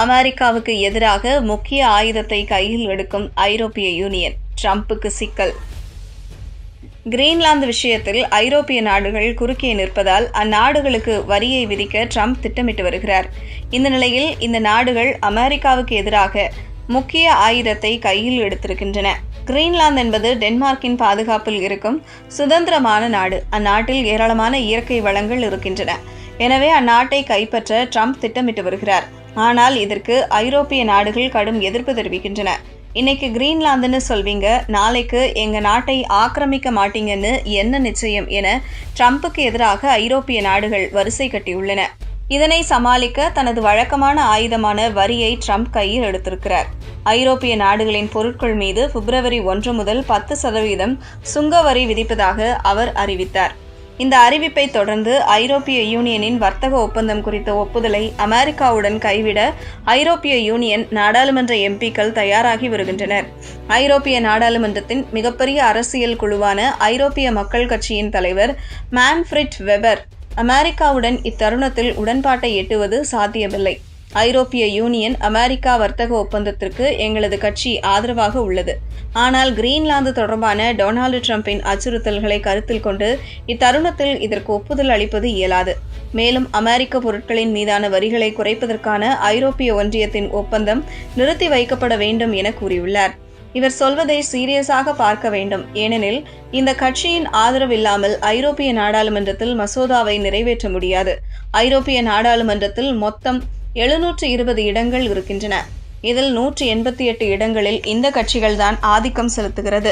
அமெரிக்காவுக்கு எதிராக முக்கிய ஆயுதத்தை கையில் எடுக்கும் ஐரோப்பிய யூனியன், ட்ரம்புக்கு சிக்கல். கிரீன்லாந்து விஷயத்தில் ஐரோப்பிய நாடுகள் குறுக்கே நிற்பதால் அந்நாடுகளுக்கு வரியை விதிக்க ட்ரம்ப் திட்டமிட்டு வருகிறார். இந்த நிலையில் இந்த நாடுகள் அமெரிக்காவுக்கு எதிராக முக்கிய ஆயுதத்தை கையில் எடுத்திருக்கின்றன. கிரீன்லாந்து என்பது டென்மார்க்கின் பாதுகாப்பில் இருக்கும் சுதந்திரமான நாடு. அந்நாட்டில் ஏராளமான இயற்கை வளங்கள் இருக்கின்றன. எனவே அந்நாட்டை கைப்பற்ற ட்ரம்ப் திட்டமிட்டு வருகிறார். ஆனால் இதற்கு ஐரோப்பிய நாடுகள் கடும் எதிர்ப்பு தெரிவிக்கின்றன. இன்னைக்கு கிரீன்லாந்துன்னு சொல்வீங்க, நாளைக்கு எங்க நாட்டை ஆக்கிரமிக்க மாட்டீங்கன்னு என்ன நிச்சயம் என ட்ரம்புக்கு எதிராக ஐரோப்பிய நாடுகள் வரிசை கட்டியுள்ளன. இதனை சமாளிக்க தனது வழக்கமான ஆயுதமான வரியை ட்ரம்ப் கையில் எடுத்திருக்கிறார். ஐரோப்பிய நாடுகளின் பொருட்கள் மீது பிப்ரவரி 1 முதல் 10% சுங்க வரி விதிப்பதாக அவர் அறிவித்தார். இந்த அறிவிப்பை தொடர்ந்து ஐரோப்பிய யூனியனின் வர்த்தக ஒப்பந்தம் குறித்த ஒப்புதலை அமெரிக்காவுடன் கைவிட ஐரோப்பிய யூனியன் நாடாளுமன்ற எம்பிக்கள் தயாராகி வருகின்றனர். ஐரோப்பிய நாடாளுமன்றத்தின் மிகப்பெரிய அரசியல் குழுவான ஐரோப்பிய மக்கள் கட்சியின் தலைவர் மேன்ஃப்ரிட் வெபர் அமெரிக்காவுடன் இத்தருணத்தில் உடன்பாட்டை எட்டுவது சாத்தியமில்லை. ஐரோப்பிய யூனியன் அமெரிக்கா வர்த்தக ஒப்பந்தத்திற்கு எங்களது கட்சி ஆதரவாக உள்ளது. ஆனால் கிரீன்லாந்து தொடர்பான டொனால்டு ட்ரம்பின் அச்சுறுத்தல்களை கருத்தில் கொண்டு இத்தருணத்தில் இதற்கு ஒப்புதல் அளிப்பது இயலாது. மேலும் அமெரிக்க பொருட்களின் மீதான வரிகளை குறைப்பதற்கான ஐரோப்பிய ஒன்றியத்தின் ஒப்பந்தம் நிறுத்தி வைக்கப்பட வேண்டும் என கூறியுள்ளார். இவர் சொல்வதை சீரியஸாக பார்க்க வேண்டும். ஏனெனில் இந்த கட்சியின் ஆதரவில்லாமல் ஐரோப்பிய நாடாளுமன்றத்தில் மசோதாவை நிறைவேற்ற முடியாது. ஐரோப்பிய நாடாளுமன்றத்தில் மொத்தம் 720 இடங்கள் இருக்கின்றன. இதில் 188 இடங்களில் இந்த கட்சிகள்தான் ஆதிக்கம் செலுத்துகிறது.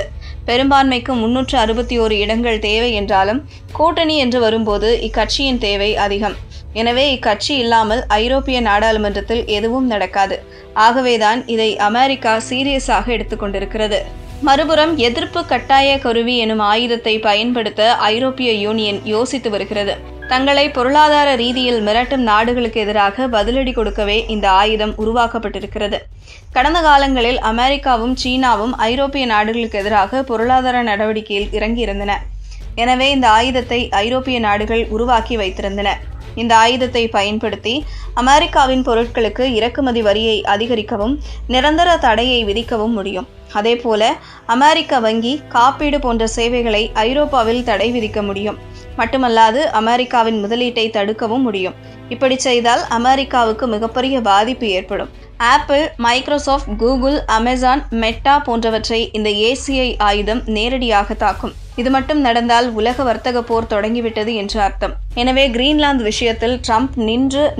பெரும்பான்மைக்கு 361 இடங்கள் தேவை என்றாலும் கூட்டணி என்று வரும்போது இக்கட்சியின் தேவை அதிகம். எனவே இக்கட்சி இல்லாமல் ஐரோப்பிய நாடாளுமன்றத்தில் எதுவும் நடக்காது. ஆகவேதான் இதை அமெரிக்கா சீரியஸாக எடுத்துக்கொண்டிருக்கிறது. மறுபுறம் எதிர்ப்பு கட்டாய கருவி எனும் ஆயுதத்தை பயன்படுத்த ஐரோப்பிய யூனியன் யோசித்து வருகிறது. தங்களை பொருளாதார ரீதியில் மிரட்டும் நாடுகளுக்கு எதிராக பதிலடி கொடுக்கவே இந்த ஆயுதம் உருவாக்கப்பட்டிருக்கிறது. கடந்த காலங்களில் அமெரிக்காவும் சீனாவும் ஐரோப்பிய நாடுகளுக்கு எதிராக பொருளாதார நடவடிக்கையில் இறங்கியிருந்தன. எனவே இந்த ஆயுதத்தை ஐரோப்பிய நாடுகள் உருவாக்கி வைத்திருந்தன. இந்த ஆயுதத்தை பயன்படுத்தி அமெரிக்காவின் பொருட்களுக்கு இறக்குமதி வரியை அதிகரிக்கவும் நிரந்தர தடையை விதிக்கவும் முடியும். அதேபோல அமெரிக்க வங்கி, காப்பீடு போன்ற சேவைகளை ஐரோப்பாவில் தடை விதிக்க முடியும். மட்டுமல்லாது அமெரிக்காவின் முதலீட்டை தடுக்கவும் முடியும். இப்படி செய்தால் அமெரிக்காவுக்கு மிகப்பெரிய பாதிப்பு ஏற்படும். Apple, Microsoft, Google, Amazon, meta போன்றவற்றை இந்த ஏசிஐ ஆயுதம் நேரடியாக தாக்கும். இது மட்டும் நடந்தால் உலக வர்த்தக போர் தொடங்கிவிட்டது என்று அர்த்தம். எனவே கிரீன்லாந்து விஷயத்தில் ட்ரம்ப்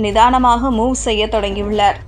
நிதானமாக மூவ் செய்ய தொடங்கியுள்ளார்.